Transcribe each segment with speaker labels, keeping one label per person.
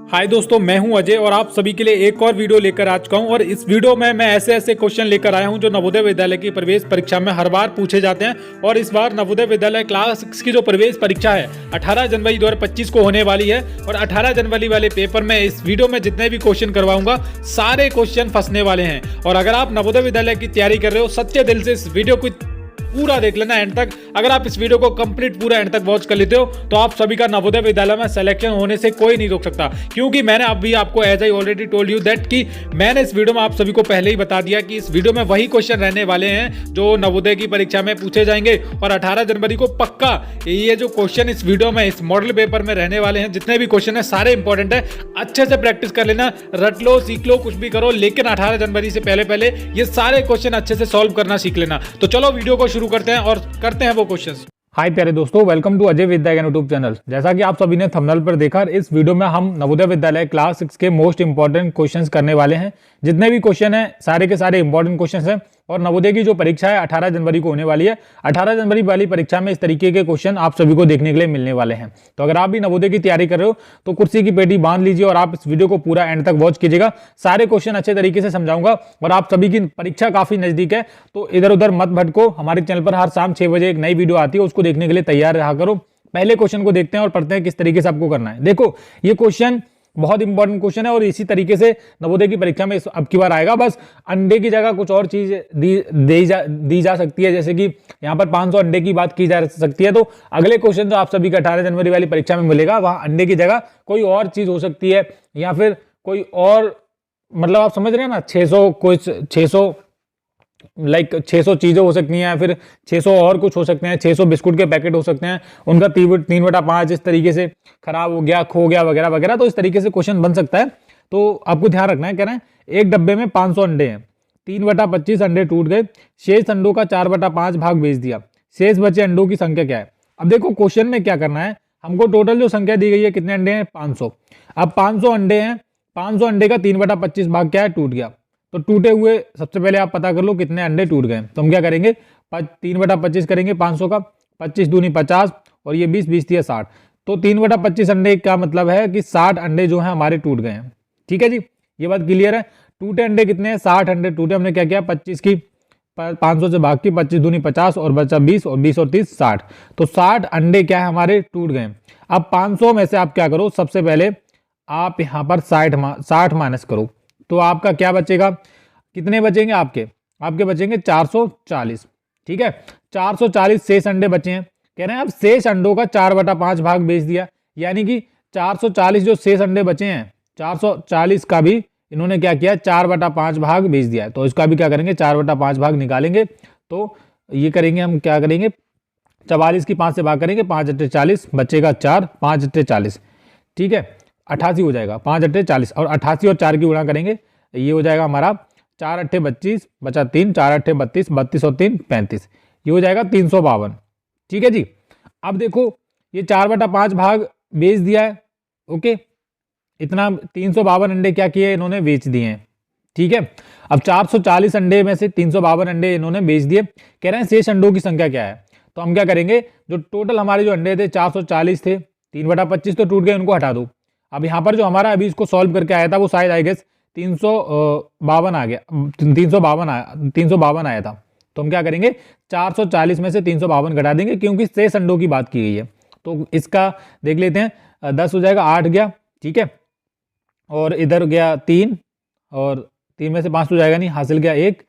Speaker 1: हाय दोस्तों, मैं हूं अजय और आप सभी के लिए एक और वीडियो लेकर आ चुका हूं। और इस वीडियो में मैं ऐसे क्वेश्चन लेकर आया हूं जो नवोदय विद्यालय की प्रवेश परीक्षा में हर बार पूछे जाते हैं। और इस बार नवोदय विद्यालय क्लास 6 की जो प्रवेश परीक्षा है 18 जनवरी 2025 को होने वाली है। और 18 जनवरी वाले पेपर में इस वीडियो में जितने भी क्वेश्चन करवाऊंगा सारे क्वेश्चन फंसने वाले हैं। और अगर आप नवोदय विद्यालय की तैयारी कर रहे हो, सच्चे दिल से इस वीडियो को पूरा देख लेना एंड तक। अगर आप इस वीडियो को कंप्लीट पूरा एंड तक वॉच कर लेते हो तो आप सभी का नवोदय विद्यालय में सिलेक्शन होने से कोई नहीं रोक सकता। क्योंकि मैंने अभी आपको as I already told you that कि मैंने इस वीडियो में आप सभी को पहले ही बता दिया कि इस वीडियो में वही क्वेश्चन रहने वाले हैं जो नवोदय की परीक्षा में पूछे जाएंगे। और 18 जनवरी को पक्का ये जो क्वेश्चन इस वीडियो में इस मॉडल पेपर में रहने वाले हैं, जितने भी क्वेश्चन है सारे इंपॉर्टेंट है। अच्छे से प्रैक्टिस कर लेना, रट लो, सीख लो, कुछ भी करो, लेकिन 18 जनवरी से पहले ये सारे क्वेश्चन अच्छे से सॉल्व करना सीख लेना। तो चलो वीडियो को शुरू करते हैं और करते हैं वो क्वेश्चंस।
Speaker 2: हाय प्यारे दोस्तों, वेलकम टू अजय विद्या ज्ञान यूट्यूब चैनल। जैसा कि आप सभी ने थंबनेल पर देखा, इस वीडियो में हम नवोदय विद्यालय क्लास 6 के मोस्ट इंपॉर्टेंट क्वेश्चंस करने वाले हैं। जितने भी क्वेश्चन हैं सारे के सारे इंपॉर्टेंट क्वेश्चंस हैं। और नवोदय की जो परीक्षा है 18 जनवरी को होने वाली है। 18 जनवरी वाली परीक्षा में इस तरीके के क्वेश्चन आप सभी को देखने के लिए मिलने वाले हैं। तो अगर आप भी नवोदय की तैयारी कर रहे हो तो कुर्सी की पेटी बांध लीजिए और आप इस वीडियो को पूरा एंड तक वॉच कीजिएगा। सारे क्वेश्चन अच्छे तरीके से समझाऊंगा। और आप सभी की परीक्षा काफी नजदीक है तो इधर उधर मत भटको। हमारे चैनल पर हर शाम 6 बजे एक नई वीडियो आती है, उसको देखने के लिए तैयार रहा करो। पहले क्वेश्चन को देखते हैं और पढ़ते हैं किस तरीके से आपको करना है। देखो, ये क्वेश्चन बहुत इंपॉर्टेंट क्वेश्चन है और इसी तरीके से नवोदय की परीक्षा में अब की बार आएगा। बस अंडे की जगह कुछ और चीज दी जा सकती है। जैसे कि यहाँ पर 500 अंडे की बात की जा सकती है, तो अगले क्वेश्चन जो आप सभी का 18 जनवरी वाली परीक्षा में मिलेगा वहां अंडे की जगह कोई और चीज हो सकती है, या फिर कोई और, मतलब आप समझ रहे हैं ना, 600 चीजें हो सकती हैं, फिर 600 और कुछ हो सकते हैं, 600 बिस्कुट के पैकेट हो सकते हैं, उनका 3/5 इस तरीके से खराब हो गया, खो गया, वगैरह वगैरह। तो इस तरीके से क्वेश्चन बन सकता है। तो आपको ध्यान रखना है। कह रहे हैं एक डब्बे में 500 अंडे हैं, 3/25 अंडे टूट गए, शेष अंडों का 4/5 भाग बेच दिया, शेष बचे अंडों की संख्या क्या है। अब देखो क्वेश्चन में क्या करना है, हमको टोटल जो संख्या दी गई है कितने अंडे हैं, 500। अब 500 अंडे हैं, 500 अंडे का 3/25 भाग क्या है, टूट गया। तो टूटे हुए सबसे पहले आप पता कर लो कितने अंडे टूट गए। तो हम क्या करेंगे, 3/25 करेंगे 500 का, 25 दूनी 50 और ये 20, 20 दिया 60। तो 3/25 अंडे का मतलब है कि 60 अंडे जो है हमारे टूट गए हैं। ठीक है जी, ये बात क्लियर है। टूटे अंडे कितने हैं, 60 अंडे टूटे। हमने क्या किया, 25 की 500 से भाग की, 25 दूनी 50 और बचा 20 और 20 और 30 60। तो 60 अंडे क्या है हमारे टूट गए। अब 500 में से आप क्या करो, सबसे पहले आप यहाँ पर 60 माइनस करो। तो आपका क्या बचेगा, कितने बचेंगे आपके बचेंगे 440। ठीक है, 440 शेष अंडे बचे हैं। कह रहे हैं अब शेष अंडों का 4/5 भाग बेच दिया, यानी कि 440 जो शेष अंडे बचे हैं, 440 का भी इन्होंने क्या किया, 4/5 भाग बेच दिया है। तो इसका भी क्या करेंगे, 4/5 भाग निकालेंगे। तो ये करेंगे, हम क्या करेंगे, 44 की 5 से भाग करेंगे, 5 40 बचेगा 4, 5 40। ठीक है, 88 हो जाएगा, 5 40 और 88 और 4 की गुणा करेंगे, ये हो जाएगा हमारा 4 22 बचा 3, 4 32, 32 और 3 35, ये हो जाएगा 352। ठीक है जी। अब देखो ये 4/5 भाग बेच दिया है। ओके, इतना 352 अंडे क्या किए इन्होंने, बेच दिए हैं। ठीक है, अब 440 अंडे में से 352 अंडे इन्होंने बेच दिए। कह रहे हैं शेष अंडों की संख्या क्या है। तो हम क्या करेंगे, जो टोटल हमारे जो अंडे थे 440 थे, 3/25 तो टूट गए, उनको हटा दो। अब यहाँ पर जो हमारा अभी इसको सॉल्व करके आया था वो शायद आई गेस 352 आ गया, 352 आया था। तो हम क्या करेंगे, 440 में से 352 घटा देंगे क्योंकि शेष अंडों की बात की गई है। तो इसका देख लेते हैं, 10 हो जाएगा, 8 गया। ठीक है, और इधर गया 3 और 3 में से 5 तो जाएगा नहीं, हासिल गया 1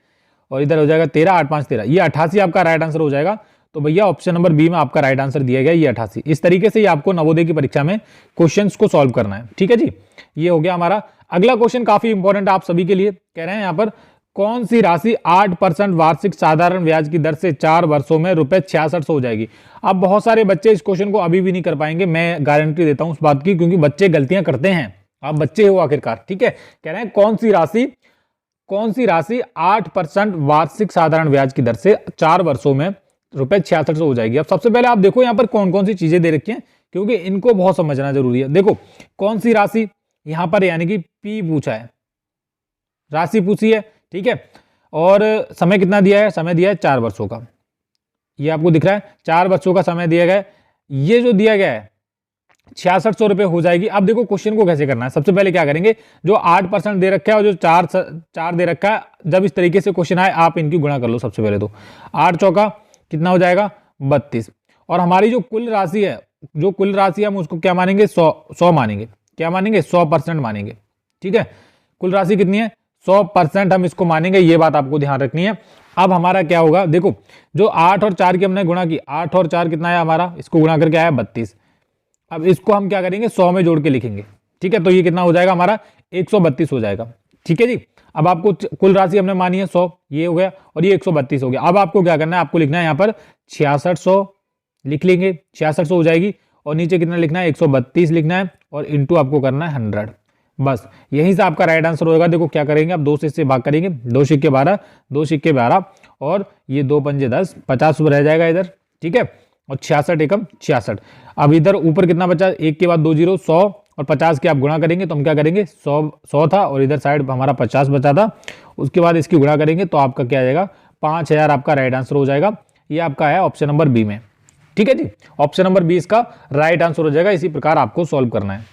Speaker 2: और इधर हो जाएगा 13, 8 5 13, ये 88 आपका राइट आंसर हो जाएगा। तो भैया ऑप्शन नंबर बी में आपका राइट आंसर दिया गया, ये 88। इस तरीके से ही आपको नवोदय की परीक्षा में क्वेश्चंस को सॉल्व करना है। ठीक है जी, ये हो गया हमारा। अगला क्वेश्चन काफी इंपॉर्टेंट आप सभी के लिए। कह रहे हैं यहाँ पर कौन सी राशि 8% वार्षिक साधारण ब्याज की दर से 4 वर्षों में ₹6600 हो जाएगी। अब बहुत सारे बच्चे इस क्वेश्चन को अभी भी नहीं कर पाएंगे, मैं गारंटी देता हूं उस बात की, क्योंकि बच्चे गलतियां करते हैं। आप बच्चे हो आखिरकार। ठीक है, कह रहे हैं कौन सी राशि 8% वार्षिक साधारण ब्याज की दर से 4 वर्षों में ₹6600 हो जाएगी। अब सबसे पहले आप देखो यहाँ पर कौन कौन सी चीजें दे रखी हैं, क्योंकि इनको बहुत समझना जरूरी है। देखो कौन सी राशि यहाँ पर, यानी कि पी पूछा है, राशि पूछी है। ठीक है, और समय कितना दिया है, समय दिया है 4 वर्षों का। ये आपको दिख रहा है, 4 वर्षों का समय दिया गया है। ये जो दिया गया है 6600 रुपये हो जाएगी। अब देखो क्वेश्चन को कैसे करना है। सबसे पहले क्या करेंगे, जो 8% दे रखा है और जो चार दे रखा है, जब इस तरीके से क्वेश्चन आए आप इनकी गुणा कर लो। सबसे पहले तो 8 चौका कितना हो जाएगा 32, और हमारी जो कुल राशि है, जो कुल राशि हम उसको क्या मानेंगे 100 मानेंगे। क्या मानेंगे 100% मानेंगे। ठीक है, कुल राशि कितनी है 100% हम इसको मानेंगे, ये बात आपको ध्यान रखनी है। अब हमारा क्या होगा, देखो जो 8 और 4 की हमने गुणा की, 8 और 4 कितना है हमारा, इसको गुणा करके आया 32। अब इसको हम क्या करेंगे 100 में जोड़ के लिखेंगे। ठीक है, तो ये कितना हो जाएगा हमारा 132 हो जाएगा। ठीक है जी, अब आपको कुल राशि हमने मानी है 100, ये हो गया, और ये 132 हो गया। अब आपको क्या करना है, आपको लिखना है यहाँ पर 6600 लिख लेंगे, 6600 हो जाएगी, और नीचे कितना लिखना है 132 लिखना है, और इंटू आपको करना है 100। बस यहीं से आपका राइट आंसर होगा। देखो क्या करेंगे, अब 2 से इससे भाग करेंगे, 2 सिक्के 12, 2 सिक्के 12, और ये 2 पंजे 10, 50 रह जाएगा इधर। ठीक है, और 66 एकम 66। अब इधर ऊपर कितना बचा, एक के बाद 2 जीरो 100, और 50 के आप गुणा करेंगे तो हम क्या करेंगे 100 था, और इधर साइड हमारा 50 बचा था, उसके बाद इसकी गुणा करेंगे तो आपका क्या आ जाएगा 5000 आपका राइट आंसर हो जाएगा। ये आपका है ऑप्शन नंबर बी में। ठीक है जी, ऑप्शन नंबर 20 का राइट आंसर हो जाएगा। इसी प्रकार आपको सॉल्व करना है।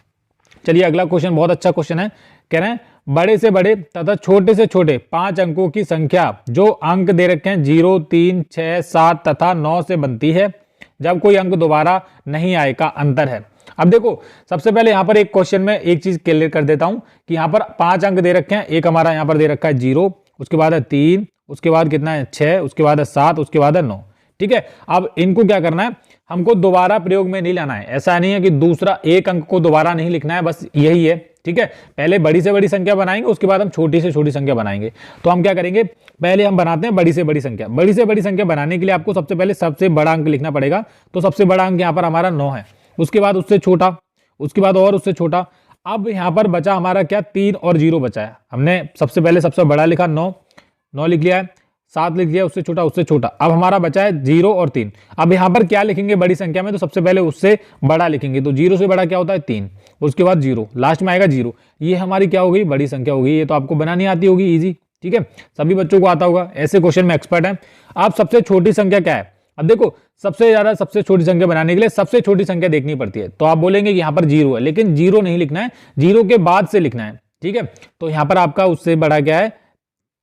Speaker 2: चलिए अगला क्वेश्चन बहुत अच्छा क्वेश्चन है। कह रहे हैं बड़े से बड़े तथा छोटे से छोटे 5 अंकों की संख्या जो अंक दे रखे हैं 0, 3, 6, 7 तथा 9 से बनती है जब कोई अंक दोबारा नहीं आए का अंतर है। अब देखो सबसे पहले यहां पर एक क्वेश्चन में एक चीज क्लियर कर देता हूं कि यहां पर 5 अंक दे रखे हैं। एक हमारा यहां पर दे रखा है 0, उसके बाद है 3, उसके बाद कितना है 6, उसके बाद है 7, उसके बाद है 9। ठीक है, अब इनको क्या करना है, हमको दोबारा प्रयोग में नहीं लाना है। ऐसा नहीं है कि दूसरा एक अंक को दोबारा नहीं लिखना है, बस यही है। ठीक है, पहले बड़ी से बड़ी संख्या बनाएंगे, उसके बाद हम छोटी से छोटी संख्या बनाएंगे। तो हम क्या करेंगे, पहले हम बनाते हैं बड़ी से बड़ी संख्या। बड़ी से बड़ी संख्या बनाने के लिए आपको सबसे पहले सबसे बड़ा अंक लिखना पड़ेगा। तो सबसे बड़ा अंक यहाँ पर हमारा 9 है, उसके बाद उससे छोटा, उसके बाद और उससे छोटा। अब यहाँ पर बचा हमारा क्या 3 और 0 बचा है। हमने सबसे पहले सबसे बड़ा लिखा 9 लिख लिया है, 7 लिख लिया, उससे छोटा उससे छोटा। अब हमारा बचा है 0 और 3। अब यहाँ पर क्या लिखेंगे बड़ी संख्या में, तो सबसे पहले उससे बड़ा लिखेंगे। तो 0 से बड़ा क्या होता है 3, उसके बाद 0, लास्ट में आएगा 0। ये हमारी क्या हो गई बड़ी संख्या हो गई। ये तो आपको बनानी आती होगी इजी। ठीक है, सभी बच्चों को आता होगा, ऐसे क्वेश्चन में एक्सपर्ट है आप। सबसे छोटी संख्या क्या है, अब देखो सबसे ज्यादा सबसे छोटी संख्या बनाने के लिए सबसे छोटी संख्या देखनी पड़ती है। तो आप बोलेंगे कि यहाँ पर 0 है, लेकिन 0 नहीं लिखना है, 0 के बाद से लिखना है। ठीक है, तो यहाँ पर आपका उससे बड़ा क्या है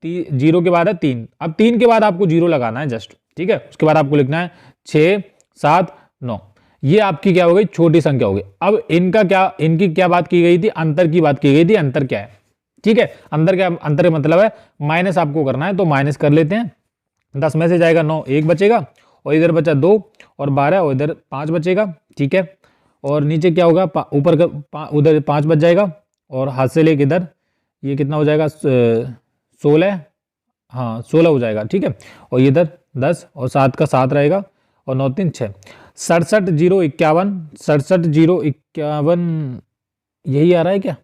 Speaker 2: 0 के बाद है 3। अब 3 के बाद आपको 0 लगाना है जस्ट। ठीक है, उसके बाद आपको लिखना है 6, 7, 9। ये आपकी क्या हो गई छोटी संख्या हो गई। अब इनकी क्या बात की गई थी, अंतर की बात की गई थी। अंतर क्या है, ठीक है, अंतर का मतलब है माइनस आपको करना है। तो माइनस कर लेते हैं, 10 में से जाएगा 9, 1 बचेगा, और इधर बचा 2 और 12, और इधर 5 बचेगा। ठीक है, और नीचे क्या होगा ऊपर का उधर 5 बच जाएगा, और हाथ से लेके इधर ये कितना हो जाएगा 16, हाँ 16 हो जाएगा। ठीक है, और ये इधर 10 और 7 का 7 रहेगा, और 9 3 6, 67 0 51, 67 0 51 यही आ रहा है क्या?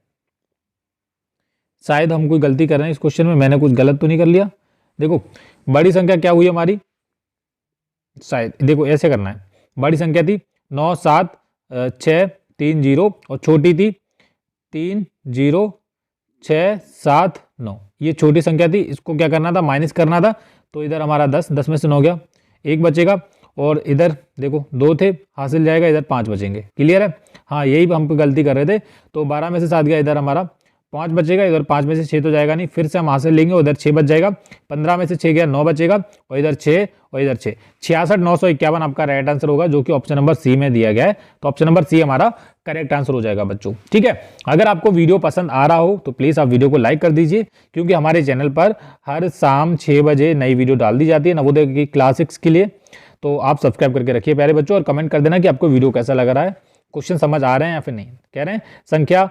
Speaker 2: शायद हम कोई गलती कर रहे हैं इस क्वेश्चन में, मैंने कुछ गलत तो नहीं कर लिया। देखो बड़ी संख्या क्या हुई हमारी, शायद देखो ऐसे करना है। बड़ी संख्या थी 9 7 6 3 0, और छोटी थी 3 0 6 7 9। ये छोटी संख्या थी, इसको क्या करना था माइनस करना था। तो इधर हमारा 10 में से 9 गया, 1 बचेगा, और इधर देखो 2 थे हासिल जाएगा, इधर 5 बचेंगे। क्लियर है, हाँ यही हम गलती कर रहे थे। तो 12 में से 7 गया, इधर हमारा 5 बचेगा, इधर 5 में से 6 तो जाएगा नहीं, फिर से हम हासिल लेंगे, उधर 6 बच जाएगा। 15 में से 6 गया 9 बचेगा, और इधर 6 और इधर 6, 66 951 आपका राइट आंसर होगा, जो कि ऑप्शन नंबर सी में दिया गया है। तो ऑप्शन नंबर सी हमारा करेक्ट आंसर हो जाएगा बच्चों। ठीक है, अगर आपको वीडियो पसंद आ रहा हो तो प्लीज़ आप वीडियो को लाइक कर दीजिए, क्योंकि हमारे चैनल पर हर शाम 6 बजे नई वीडियो डाल दी जाती है नवोदय की क्लास 6 के लिए। तो आप सब्सक्राइब करके रखिए प्यारे बच्चों, और कमेंट कर देना कि आपको वीडियो कैसा लग रहा है, क्वेश्चन समझ आ रहे हैं या फिर नहीं। कह रहे हैं संख्या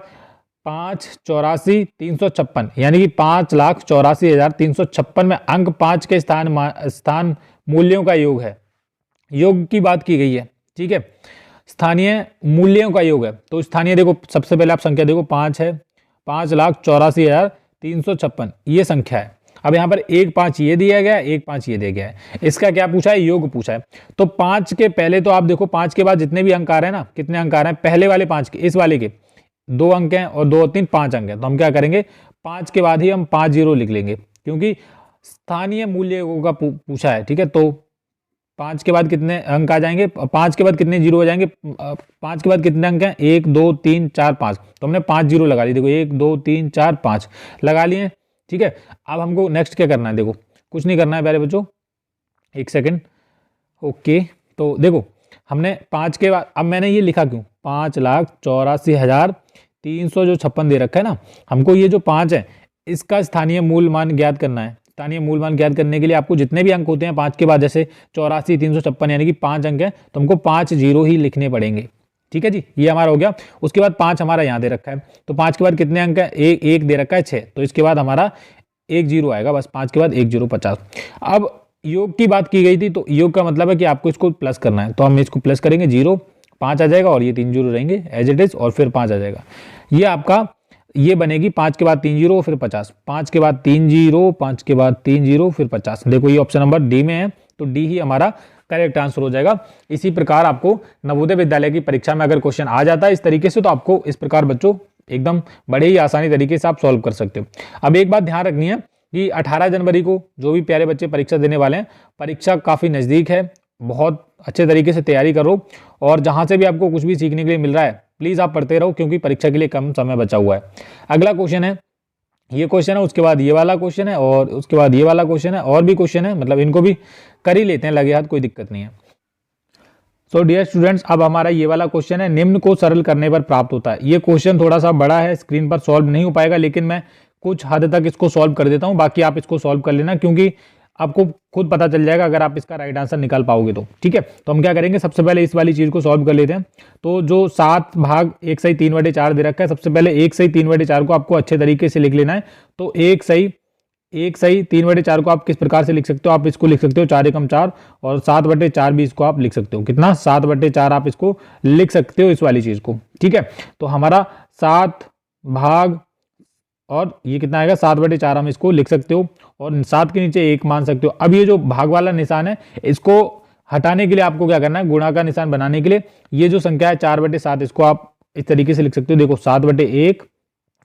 Speaker 2: 584,356 यानी कि 5,84,356 में अंक 5 के स्थान मूल्यों का योग है। योग की बात की गई है। ठीक है, स्थानीय मूल्यों का योग है। तो स्थानीय देखो सबसे पहले आप संख्या देखो 5 है, 5,84,356 ये संख्या है। अब यहाँ पर 1 5 ये दिया गया है, 1 5 ये दिया गया है। इसका क्या पूछा है, योग पूछा है। तो 5 के पहले तो आप देखो 5 के बाद जितने भी अंक आ रहे हैं ना, कितने अंक आ रहे हैं पहले वाले 5 के, इस वाले के 2 अंक हैं, और 2 3 5 अंक हैं। तो हम क्या करेंगे 5 के बाद ही हम 5 0 लिख लेंगे, क्योंकि स्थानीय मूल्य का पूछा है। ठीक है, तो 5 के बाद कितने अंक आ जाएंगे, 5 के बाद कितने जीरो हो जाएंगे, 5 के बाद कितने अंक हैं, 1 2 3 4 5, तो हमने 5 जीरो लगा ली। देखो 1 2 3 4 5 लगा लिए, ठीक है। अब हमको नेक्स्ट क्या करना है, देखो कुछ नहीं करना है प्यारे बच्चों, एक सेकेंड, ओके। तो देखो हमने 5 के बाद, अब मैंने ये लिखा क्यों, 5,84,356 दे रखा है ना, हमको ये जो 5 है इसका स्थानीय मूल मान ज्ञात करना है। स्थानीय मूल मान ज्ञात करने के लिए आपको जितने भी अंक होते हैं 5 के बाद, जैसे 84,356 यानी कि 5 अंक है, तो हमको 5 जीरो ही लिखने पड़ेंगे, ठीक है जी। ये हमारा हो गया। उसके बाद 5 हमारा यहाँ दे रखा है, तो 5 के बाद कितने अंक है, एक दे रखा है 6, तो इसके बाद हमारा 1 जीरो आएगा, बस 5 के बाद 1 जीरो 50। अब योग की बात की गई थी, तो योग का मतलब है कि आपको इसको प्लस करना है, तो हम इसको प्लस करेंगे, 0 5 आ जाएगा और ये 3 जीरो रहेंगे एज इट इज, और फिर 5 आ जाएगा। ये आपका ये बनेगी 5 के बाद 3 जीरो फिर 50, 5 के बाद 3 जीरो, 5 के बाद 3 जीरो फिर 50। देखो ये ऑप्शन नंबर डी में है, तो डी ही हमारा करेक्ट आंसर हो जाएगा। इसी प्रकार आपको नवोदय विद्यालय की परीक्षा में अगर क्वेश्चन आ जाता है इस तरीके से, तो आपको इस प्रकार बच्चों एकदम बड़े ही आसानी तरीके से आप सॉल्व कर सकते हो। अब एक बात ध्यान रखनी है कि 18 जनवरी को जो भी प्यारे बच्चे परीक्षा देने वाले हैं, परीक्षा काफ़ी नज़दीक है, बहुत अच्छे तरीके से तैयारी करो, और जहाँ से भी आपको कुछ भी सीखने के लिए मिल रहा है प्लीज़ आप पढ़ते रहो, क्योंकि परीक्षा के लिए कम समय बचा हुआ है। अगला क्वेश्चन है, ये क्वेश्चन है, उसके बाद ये वाला क्वेश्चन है, और उसके बाद ये वाला क्वेश्चन है, और भी क्वेश्चन है, मतलब इनको भी कर ही लेते हैं लगे हाथ, कोई दिक्कत नहीं है। सो डियर स्टूडेंट्स, अब हमारा ये वाला क्वेश्चन है, निम्न को सरल करने पर प्राप्त होता है। ये क्वेश्चन थोड़ा सा बड़ा है, स्क्रीन पर सॉल्व नहीं हो पाएगा, लेकिन मैं कुछ हद तक इसको सॉल्व कर देता हूँ, बाकी आप इसको सॉल्व कर लेना, क्योंकि आपको खुद पता चल जाएगा अगर आप इसका राइट आंसर निकाल पाओगे तो, ठीक है। तो हम क्या करेंगे, सबसे पहले इस वाली चीज़ को सॉल्व कर लेते हैं। तो जो 7 भाग 1 सही 3/4 दे रखा है, सबसे पहले 1 सही 3/4 को आपको अच्छे तरीके से लिख लेना है। तो 1 सही 3/4 को आप किस प्रकार से लिख सकते हो, आप इसको लिख सकते हो 4 एकम 4, और 7/4 भी इसको आप लिख सकते हो। कितना, 7/4 आप इसको लिख सकते हो इस वाली चीज़ को, ठीक है। तो हमारा 7 भाग, और ये कितना आएगा 7/4 हम इसको लिख सकते हो, और 7 के नीचे 1 मान सकते हो। अब ये जो भाग वाला निशान है इसको हटाने के लिए आपको क्या करना है, गुणा का निशान बनाने के लिए ये जो संख्या है 4/7 इसको आप इस तरीके से लिख सकते हो। देखो 7/1,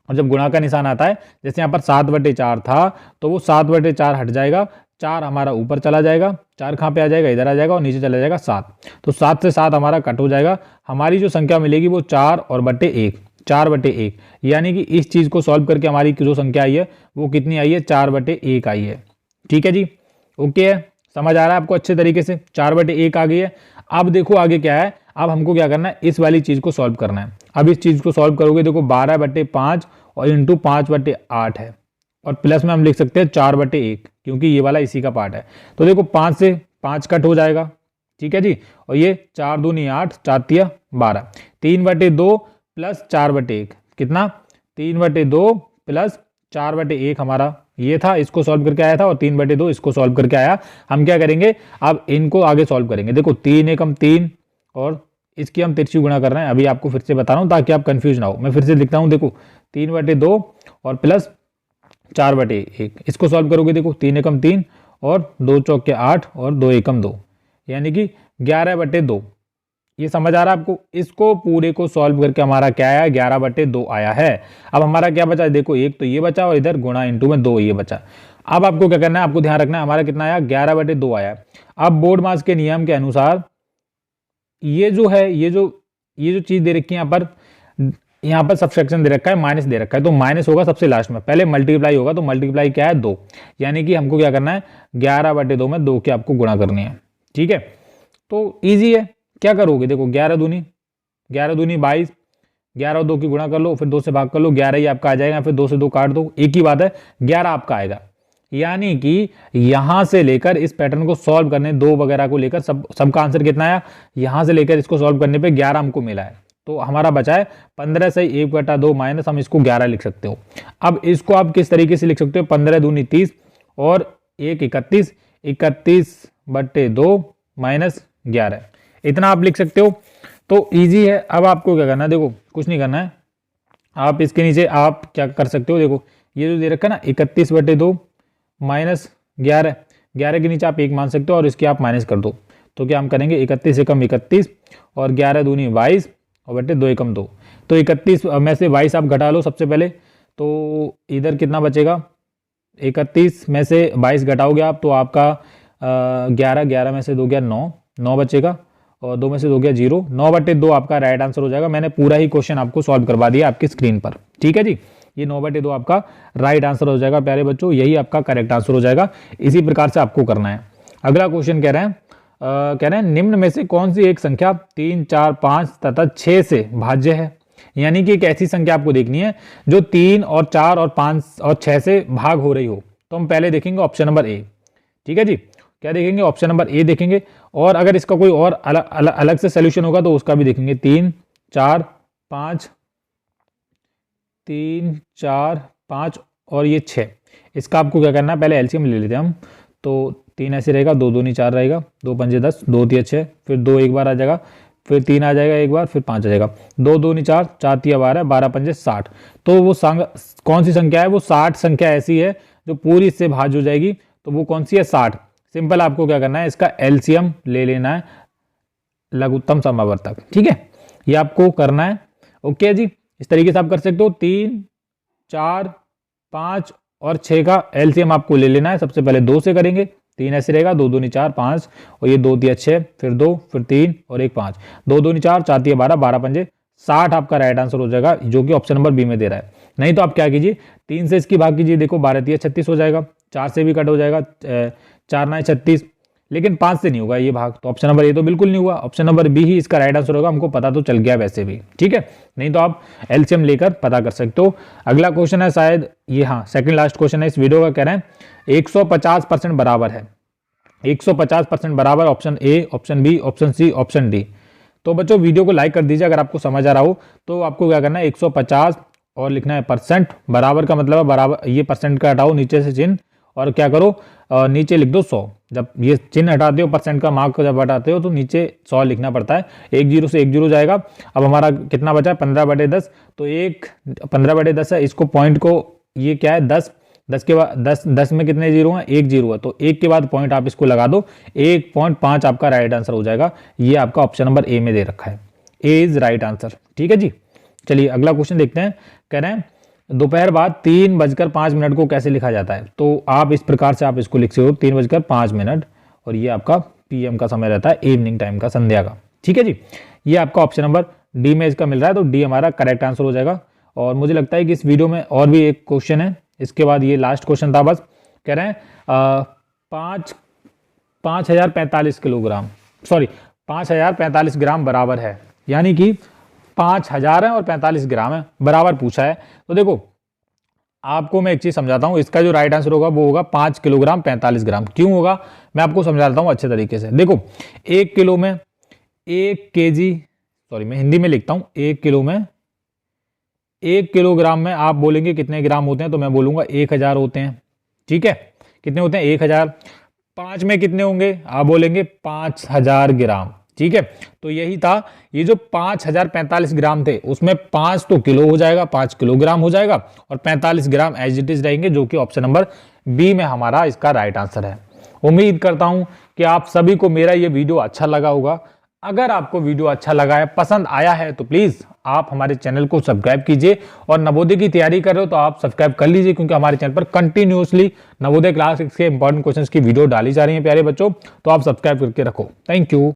Speaker 2: और जब गुणा का निशान आता है, जैसे यहाँ पर 7/4 था, तो वो 7/4 हट जाएगा, 4 हमारा ऊपर चला जाएगा, 4 कहाँ पे आ जाएगा, इधर आ जाएगा, और नीचे चला जाएगा 7। तो 7 से 7 हमारा कट हो जाएगा, हमारी जो संख्या मिलेगी वो 4/1, 4/1, यानी कि इस चीज़ को सॉल्व करके हमारी जो संख्या आई है वो कितनी आई है, 4/1 आई है, ठीक है जी। ओके है, समझ आ रहा है आपको अच्छे तरीके से, 4/1 आ गई है। अब देखो आगे क्या है, अब हमको क्या करना है, इस वाली चीज़ को सॉल्व करना है। अब इस चीज़ को सॉल्व करोगे, देखो 12/5 और इंटू 5/8 है, और प्लस में हम लिख सकते हैं 4/1, क्योंकि ये वाला इसी का पार्ट है। तो देखो 5 से 5 कट हो जाएगा, ठीक है जी, और ये 4 दूनी 8, 4 तिया 12, 3/2 प्लस 4/1 कितना, 3/2 प्लस 4/1 हमारा ये था, इसको सॉल्व करके आया था, और 3/2 इसको सॉल्व करके आया। हम क्या करेंगे, अब इनको आगे सॉल्व करेंगे। देखो 3 एकम 3, और इसकी हम तिरछी गुणा कर रहे हैं, अभी आपको फिर से बता रहा हूँ ताकि आप कंफ्यूज ना हो। मैं फिर से लिखता हूँ, देखो 3/2 और प्लस 4/1, इसको सॉल्व करोगे, देखो 3 एकम 3 और 2 चौके 8 और 2 एकम 2, यानी कि 11/2। ये समझ आ रहा है आपको, इसको पूरे को सॉल्व करके हमारा क्या आया, 11/2 आया है। अब हमारा क्या बचा, देखो एक तो ये बचा, और इधर गुणा इंटू में 2 ये बचा। अब आपको क्या करना है, आपको ध्यान रखना है, हमारा कितना आया, 11/2 आया। अब बोर्ड मास के नियम के अनुसार ये जो है, ये जो चीज दे रखी है यहाँ पर सब्सट्रैक्शन दे रखा है, माइनस दे रखा है, तो माइनस होगा सबसे लास्ट में, पहले मल्टीप्लाई होगा, तो मल्टीप्लाई क्या है 2, यानी कि हमको क्या करना है, 11/2 में 2 की आपको गुणा करनी है, ठीक है। तो ईजी है, क्या करोगे, देखो 11 दूनी 22, 11 और 2 की गुणा कर लो, फिर 2 से भाग कर लो, 11 ही आपका आ जाएगा, फिर 2 से 2 काट दो, एक ही बात है, 11 आपका आएगा। यानी कि यहां से लेकर इस पैटर्न को सॉल्व करने, 2 वगैरह को लेकर सबका आंसर कितना आया, यहां से लेकर इसको सॉल्व करने पे 11 हमको मिला है। तो हमारा बचा है 15 से 1/2 माइनस, हम इसको 11 लिख सकते हो। अब इसको आप किस तरीके से लिख सकते हो, 15 दूनी 30 और 1 31, 31/2 माइनस 11, इतना आप लिख सकते हो। तो इजी है। अब आपको क्या करना है, देखो कुछ नहीं करना है, आप इसके नीचे आप क्या कर सकते हो, देखो ये जो दे रखा है ना 31/2 माइनस 11, 11 के नीचे आप 1 मान सकते हो, और इसके आप माइनस कर दो। तो क्या हम करेंगे, 31 एकम 31 और 11 दूनी 22 और बटे 2 एकम 2। तो 31 में से 22 आप घटा लो सबसे पहले, तो इधर कितना बचेगा, 31 में से 22 घटाओगे आप, तो आपका 11, 11 में से 2 गया 9, 9 बचेगा और 2 में से 2 गया 0, 9/2 आपका राइट आंसर हो जाएगा। मैंने पूरा ही क्वेश्चन आपको सॉल्व करवा दिया आपकी स्क्रीन पर, ठीक है जी। ये 9/2 आपका राइट आंसर हो जाएगा प्यारे बच्चों, यही आपका करेक्ट आंसर हो जाएगा। इसी प्रकार से आपको करना है। अगला क्वेश्चन कह रहे हैं निम्न में से कौन सी एक संख्या 3, 4, 5 तथा 6 से भाज्य है। यानी कि एक ऐसी संख्या आपको देखनी है जो 3 और 4 और 5 और 6 से भाग हो रही हो। तो हम पहले देखेंगे ऑप्शन नंबर ए, ठीक है जी। क्या देखेंगे? ऑप्शन नंबर ए देखेंगे, और अगर इसका कोई और अलग से सोल्यूशन होगा तो उसका भी देखेंगे। 3, 4, 5, 3, 4, 5 और ये 6, इसका आपको क्या करना है, पहले एलसीएम ले लेते हैं हम। तो 3 ऐसे रहेगा, 2 दूनी 4 रहेगा, 2 पंजे 10, 2 तिया 6, फिर 2 एक बार आ जाएगा, फिर 3 आ जाएगा एक बार, फिर 5 आ जाएगा, 2 दूनी 4, 4 तिया 12, 12 पंजे 60। तो वो कौन सी संख्या है? वो 60 संख्या ऐसी है जो पूरी इससे भाज्य हो जाएगी। तो वो कौन सी है? 60। सिंपल आपको क्या करना है, इसका एलसीएम ले लेना है लघुत्तम समावर्तक, ठीक है। ये आपको करना है, ओके जी। इस तरीके से आप कर सकते हो। 3, 4, 5 और 6 का एलसीएम आपको ले लेना है। सबसे पहले 2 से करेंगे, 3 ऐसे रहेगा, 2 दूनी 4, 5 और ये 2 तिया 6, फिर 2, फिर 3 और एक 5, 2 दूनी 4, 4 तिया 12, 12 पंजे 60 आपका राइट आंसर हो जाएगा, जो कि ऑप्शन नंबर बी में दे रहा है। नहीं तो आप क्या कीजिए, 3 से इसकी भाग कीजिए, देखो 12 तिया 36 हो जाएगा, 4 से भी कट हो जाएगा, 4 9 36, लेकिन 5 से नहीं होगा ये भाग। तो ऑप्शन नंबर ए तो बिल्कुल नहीं हुआ, ऑप्शन नंबर बी ही इसका राइट आंसर होगा। हमको पता तो चल गया वैसे भी, ठीक है। नहीं तो आप एलसीएम लेकर पता कर सकते हो। अगला क्वेश्चन है शायद ये, हाँ सेकंड लास्ट क्वेश्चन है इस वीडियो का। कह रहे हैं 150% बराबर है। 150% बराबर, option A, option B, option C, option D. तो बच्चों वीडियो को लाइक कर दीजिए अगर आपको समझ आ रहा हो। तो आपको क्या करना है, 150 और लिखना है परसेंट, बराबर का मतलब है बराबर, ये परसेंट का हटाओ नीचे से चिन्ह और क्या करो, नीचे लिख दो 100। जब ये चिन्ह हटाते हो, परसेंट का मार्क जब हटाते हो तो नीचे 100 लिखना पड़ता है। 1 0 से 1 0 जाएगा। अब हमारा कितना बचा है? 15/10। तो एक 15/10 है, इसको पॉइंट को, ये क्या है 10, 10 के बाद 10 में कितने जीरो हैं? 1 0 है। तो 1 के बाद पॉइंट आप इसको लगा दो, 1.5 आपका राइट आंसर हो जाएगा। ये आपका ऑप्शन नंबर ए में दे रखा है, ए इज राइट आंसर, ठीक है जी। चलिए अगला क्वेश्चन देखते हैं। कह रहे हैं दोपहर बाद 3:05 को कैसे लिखा जाता है। तो आप इस प्रकार से आप इसको लिख सकते हो 3:05, और ये आपका पीएम का समय रहता है, इवनिंग टाइम का, संध्या का, ठीक है जी। ये आपका ऑप्शन नंबर डी में इसका मिल रहा है, तो डी हमारा करेक्ट आंसर हो जाएगा। और मुझे लगता है कि इस वीडियो में और भी एक क्वेश्चन है, इसके बाद ये लास्ट क्वेश्चन था बस। कह रहे हैं 5045 किलोग्राम, सॉरी 5045 ग्राम बराबर है, यानी कि 5000 है और 45 ग्राम है, बराबर पूछा है। तो देखो आपको मैं एक चीज समझाता हूं, इसका जो राइट आंसर होगा वो होगा 5 किलोग्राम 45 ग्राम। क्यों होगा मैं आपको समझाता हूं अच्छे तरीके से। देखो 1 किलो में 1 केजी, सॉरी मैं हिंदी में लिखता हूं, 1 किलो में 1 किलोग्राम में आप बोलेंगे कितने ग्राम होते हैं, तो मैं बोलूंगा 1000 होते हैं, ठीक है। कितने होते हैं? 1000। 5 में कितने होंगे? आप बोलेंगे 5000 ग्राम, ठीक है। तो यही था, ये जो 5045 ग्राम थे उसमें 5 तो किलो हो जाएगा, 5 किलोग्राम हो जाएगा, और 45 ग्राम एज इट इज रहेंगे, जो कि ऑप्शन नंबर बी में हमारा इसका राइट आंसर है। उम्मीद करता हूं कि आप सभी को मेरा ये वीडियो अच्छा लगा होगा। अगर आपको वीडियो अच्छा लगा है, पसंद आया है, तो प्लीज आप हमारे चैनल को सब्सक्राइब कीजिए, और नवोदय की तैयारी कर रहे हो तो आप सब्सक्राइब कर लीजिए, क्योंकि हमारे चैनल पर कंटिन्यूअसली नवोदय क्लास 6 के इंपॉर्टेंट क्वेश्चंस की वीडियो डाली जा रही है प्यारे बच्चों। तो आप सब्सक्राइब करके रखो। Thank you.